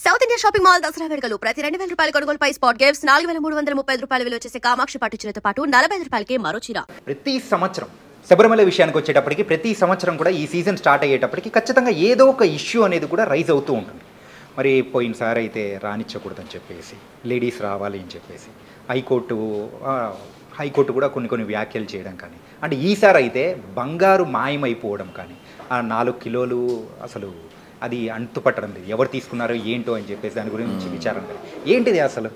South India shopping mall Dasara వేడుకలు ప్రతి 2000 రూపాయల కొనుగోలుపై స్పాట్ గిఫ్ట్స్ 4335 రూపాయల విలువ చేసే కామాక్షి పట్టు చీరతో పాటు 45 రూపాయలకి మరో చీర. ప్రతి సంవత్సరం శబరిమల విషయానికి వచ్చేటప్పటికి ప్రతి సంవత్సరం కూడా ఈ సీజన్ స్టార్ట్ అయ్యేటప్పటికి ఖచ్చితంగా ఏదో ఒక ఇష్యూ అనేది కూడా రైజ్ అవుతూ ఉంటుంది. మరి పోయినసారి అయితే రానిచ్చకూడదని చెప్పేసి లేడీస్ రావాలి అని చెప్పేసి హైకోర్టు కూడా కొన్ని వ్యాఖ్యలు చేయడం కానీ, అంటే ఈసారి అయితే బంగారు మాయమైపోవడం కానీ, ఆ 4 కిలోలు అసలు అది అంతుపట్టడం లేదు, ఎవరు తీసుకున్నారో ఏంటో అని చెప్పేసి దాని గురించి విచారణ కానీ ఏంటిది అసలు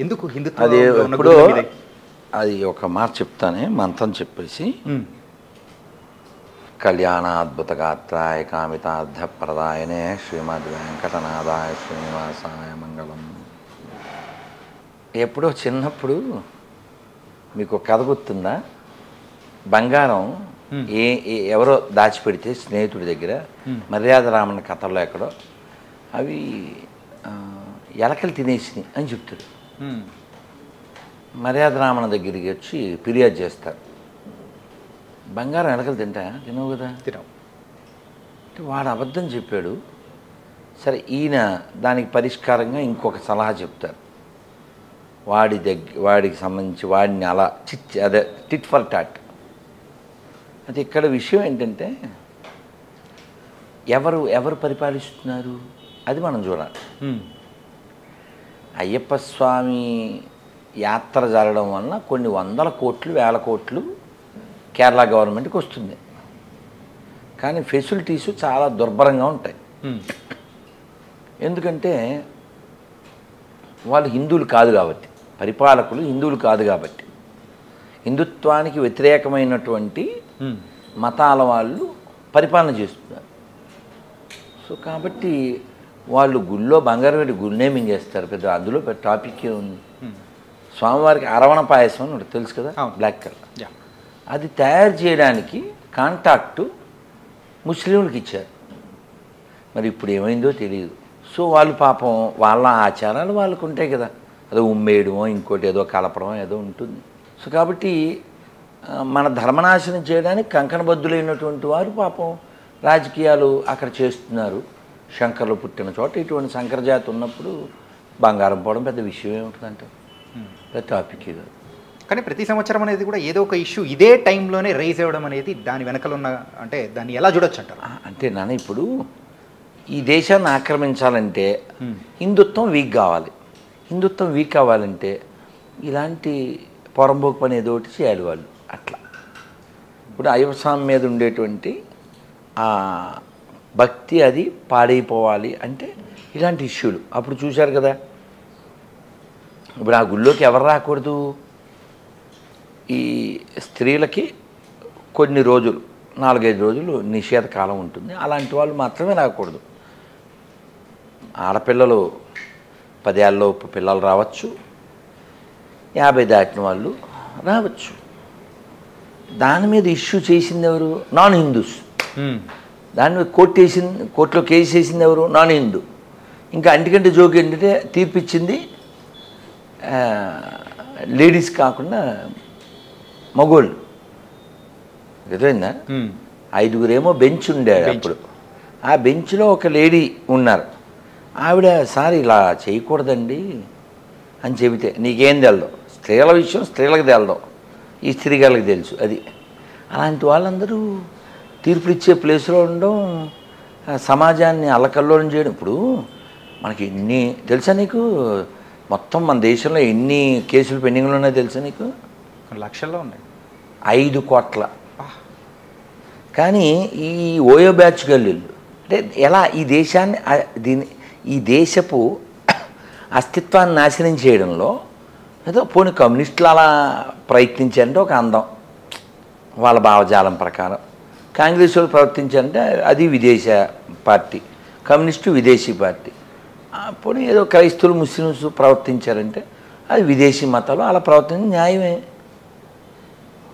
ఎందుకు హిందుత్వం అది ఒక మాట చెప్తానే మంత్రం చెప్పేసి కళ్యాణాద్భుత గాత్రాయ కామితార్థ ప్రదాయనే శ్రీమద్ వెంకటనాథాయ శ్రీనివాసాయ మంగళం. ఎప్పుడో చిన్నప్పుడు మీకు కథ గుర్తుందా? బంగారం ఎవరో దాచిపెడితే స్నేహితుడి దగ్గర మర్యాద రామన్న కథల్లో ఎక్కడో అవి ఎలకలు తినేసినాయి అని చెప్తాడు. మర్యాద రామన్న దగ్గరికి వచ్చి ఫిర్యాదు చేస్తారు. బంగారం ఎలకలు తినవు కదా, తినవు. వాడు అబద్ధం చెప్పాడు. సరే, ఈయన దానికి పరిష్కారంగా ఇంకొక సలహా చెప్తారు. వాడికి సంబంధించి వాడిని అలా అదే టిట్ ఫర్ టాట్. అది ఇక్కడ విషయం ఏంటంటే ఎవరు పరిపాలిస్తున్నారు అది మనం చూడాలి. అయ్యప్ప స్వామి యాత్ర జరగడం వలన కొన్ని 100 కోట్లు 1000 కోట్లు కేరళ గవర్నమెంట్కి వస్తుంది. కానీ ఫెసిలిటీస్ చాలా దుర్భరంగా ఉంటాయి. ఎందుకంటే వాళ్ళు హిందువులు కాదు కాబట్టి, పరిపాలకులు హిందువులు కాదు కాబట్టి, హిందుత్వానికి వ్యతిరేకమైనటువంటి మతాల వాళ్ళు పరిపాలన చేస్తున్నారు. సో కాబట్టి వాళ్ళు గుళ్ళో బంగారం పెట్టి గుళ్ళే మింగేస్తారు. పెద్ద అందులో టాపిక్ ఉంది. స్వామివారికి అరవణ పాయసం అని తెలుసు కదా, బ్లాక్ కలర్. అది తయారు చేయడానికి కాంటాక్టు ముస్లింలకు ఇచ్చారు. మరి ఇప్పుడు ఏమైందో తెలియదు. సో వాళ్ళు పాపం వాళ్ళ ఆచారాలు వాళ్ళకు ఉంటాయి కదా, అదో ఉమ్మేయడమో ఇంకోటి ఏదో కలపడమో ఏదో ఉంటుంది. సో కాబట్టి మన ధర్మనాశనం చేయడానికి కంకణబద్ధులైనటువంటి వారు పాపం రాజకీయాలు అక్కడ చేస్తున్నారు. శంకర్లు పుట్టిన చోట ఇటువంటి శంకరజాతి ఉన్నప్పుడు బంగారం పోవడం పెద్ద విషయం ఏముంటుందంటే పెద్ద టాపిక్ ఇది. కానీ ప్రతి సంవత్సరం అనేది కూడా ఏదో ఒక ఇష్యూ ఇదే టైంలోనే రైజ్ అవ్వడం అనేది దాని వెనకలు ఉన్న, అంటే దాన్ని ఎలా చూడొచ్చు అంటారు? అంటే నాన్న, ఇప్పుడు ఈ దేశాన్ని ఆక్రమించాలంటే హిందుత్వం వీక్ కావాలి. హిందుత్వం వీక్ కావాలంటే ఇలాంటి పొరంబోకు పని ఏదో ఒకటి చేయాలి వాళ్ళు. అట్లా ఇప్పుడు అయ్యప్ప స్వామి మీద ఉండేటువంటి ఆ భక్తి అది పాడైపోవాలి అంటే ఇలాంటి ఇష్యూలు. అప్పుడు చూశారు కదా, ఇప్పుడు ఆ గుళ్ళోకి ఎవరు రాకూడదు? ఈ స్త్రీలకి కొన్ని రోజులు 4-5 రోజులు నిషేధ కాలం ఉంటుంది. అలాంటి వాళ్ళు మాత్రమే రాకూడదు. ఆడపిల్లలు 10 ఏళ్ళలోపు పిల్లలు రావచ్చు, 50 దాటిన వాళ్ళు రావచ్చు. దాని మీద ఇష్యూ చేసింది ఎవరు? Non Hindus. దాని మీద కోర్టులో కేసు వేసింది ఎవరు? నాన్ హిందూ. ఇంకా అంటికంటే జోకి ఏంటంటే తీర్పిచ్చింది లేడీస్ కాకుండా మగోళ్ళు. ఎదురైందా? 5గురేమో బెంచ్ ఉండేది అప్పుడు. ఆ బెంచ్లో ఒక లేడీ ఉన్నారు. ఆవిడ సార్ ఇలా చేయకూడదండి అని చెబితే నీకేం తెలదు, స్త్రీల విషయం స్త్రీలకు తెలదు, ఈ స్త్రీగాళ్ళకి తెలుసు. అది అలాంటి వాళ్ళందరూ తీర్పులు ఇచ్చే ప్లేస్లో ఉండడం, సమాజాన్ని అల్లకల్లోలం చేయడం. ఇప్పుడు మనకి ఎన్ని తెలుసా నీకు? మొత్తం మన దేశంలో ఎన్ని కేసులు పెండింగ్లో ఉన్నాయో తెలుసా నీకు? లక్షల్లో ఉన్నాయి. 5 కోట్ల. కానీ ఈ ఓయో బ్యాచ్ గల్లీలు అంటే ఎలా ఈ దేశపు అస్తిత్వాన్ని నాశనం చేయడంలో ఏదో పోనీ కమ్యూనిస్టులు అలా ప్రయత్నించారంటే ఒక అందం వాళ్ళ భావజాలం ప్రకారం. కాంగ్రెస్ వాళ్ళు ప్రవర్తించారంటే అది విదేశీ పార్టీ, కమ్యూనిస్టు విదేశీ పార్టీ. పోనీ ఏదో క్రైస్తవులు ముస్లిమ్స్ ప్రవర్తించారంటే అది విదేశీ మతాలు. అలా ప్రవర్తించడం న్యాయమే.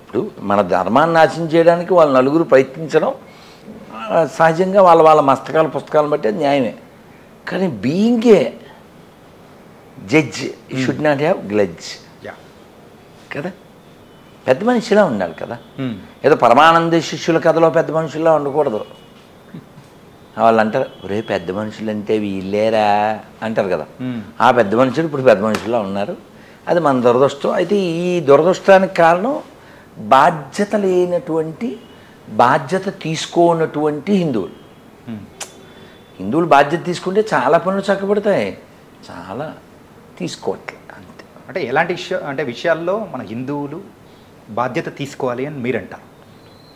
ఇప్పుడు మన ధర్మాన్ని నాశనం చేయడానికి వాళ్ళు నలుగురు ప్రయత్నించడం సహజంగా వాళ్ళ మస్తకాల పుస్తకాలను బట్టి అది న్యాయమే. కానీ being a judge should not have grudge కదా. పెద్ద మనిషిలా ఉండాలి కదా. ఏదో పరమానంద శిష్యుల కథలో పెద్ద మనుషుల్లా ఉండకూడదు. వాళ్ళు అంటారు ఒరే పెద్ద మనుషులు అంటే వీళ్ళేరా అంటారు కదా. ఆ పెద్ద మనుషులు ఇప్పుడు పెద్ద మనుషుల్లో ఉన్నారు. అది మన దురదృష్టం. అయితే ఈ దురదృష్టానికి కారణం బాధ్యత లేనటువంటి, బాధ్యత తీసుకోనటువంటి హిందువులు. హిందువులు బాధ్యత తీసుకుంటే చాలా పనులు చక్కబడతాయి, చాలా తీసుకోవట్లేదు అంతే. అంటే ఎలాంటి విషయాల్లో మన హిందువులు బాధ్యత తీసుకోవాలి అని మీరంటారు?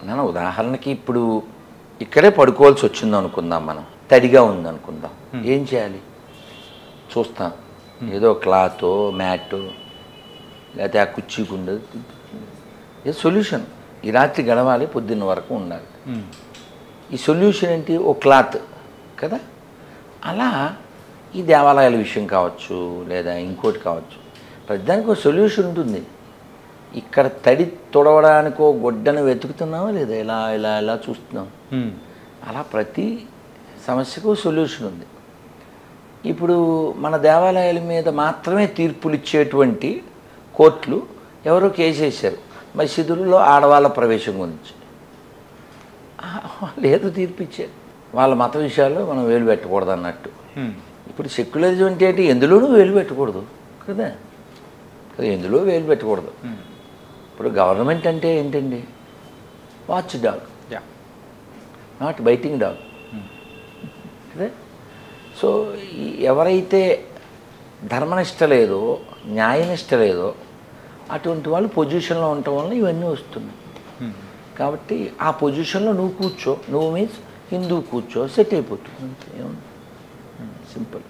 నేను ఉదాహరణకి ఇప్పుడు ఇక్కడే పడుకోవాల్సి వచ్చింది అనుకుందాం, మనం తడిగా ఉంది అనుకుందాం, ఏం చేయాలి? చూస్తాం, ఏదో క్లాతో మ్యాటో లేకపోతే ఆ కుర్చీకి ఉండదు, ఏ సొల్యూషన్. ఈ రాత్రి గడవాలి, పొద్దున్న వరకు ఉండాలి. ఈ సొల్యూషన్ ఏంటి? ఓ క్లాత్ కదా. అలా ఈ దేవాలయాల విషయం కావచ్చు, లేదా ఇంకోటి కావచ్చు, ప్రతిదానికి ఒక సొల్యూషన్ ఉంటుంది. ఇక్కడ తడి తొడవడానికో గుడ్డను వెతుకుతున్నామా లేదా? ఇలా ఇలా ఇలా చూస్తున్నాం. అలా ప్రతి సమస్యకు సొల్యూషన్ ఉంది. ఇప్పుడు మన దేవాలయాల మీద మాత్రమే తీర్పులు ఇచ్చేటువంటి కోర్టులు ఎవరో కేసు వేశారు మసీదులలో ఆడవాళ్ళ ప్రవేశం గురించి. లేదు, తీర్పు ఇచ్చారు. వాళ్ళ మత విషయాల్లో మనం వేలు పెట్టకూడదు అన్నట్టు. ఇప్పుడు సెక్యులరిజం అంటే ఏంటి? ఎందులోనూ వేలు పెట్టకూడదు కదా, ఎందులో వేలు పెట్టకూడదు. ఇప్పుడు గవర్నమెంట్ అంటే ఏంటండి? Watch dog, not biting dog కదా. సో ఎవరైతే ధర్మనిష్ట లేదో, న్యాయనిష్ట లేదో అటువంటి వాళ్ళు పొజిషన్లో ఉండటం వల్ల ఇవన్నీ వస్తున్నాయి. కాబట్టి ఆ పొజిషన్లో నువ్వు కూర్చో, నువ్వు మీన్స్ హిందూ కూర్చో, సెట్ అయిపోతుంది. సింపుల్.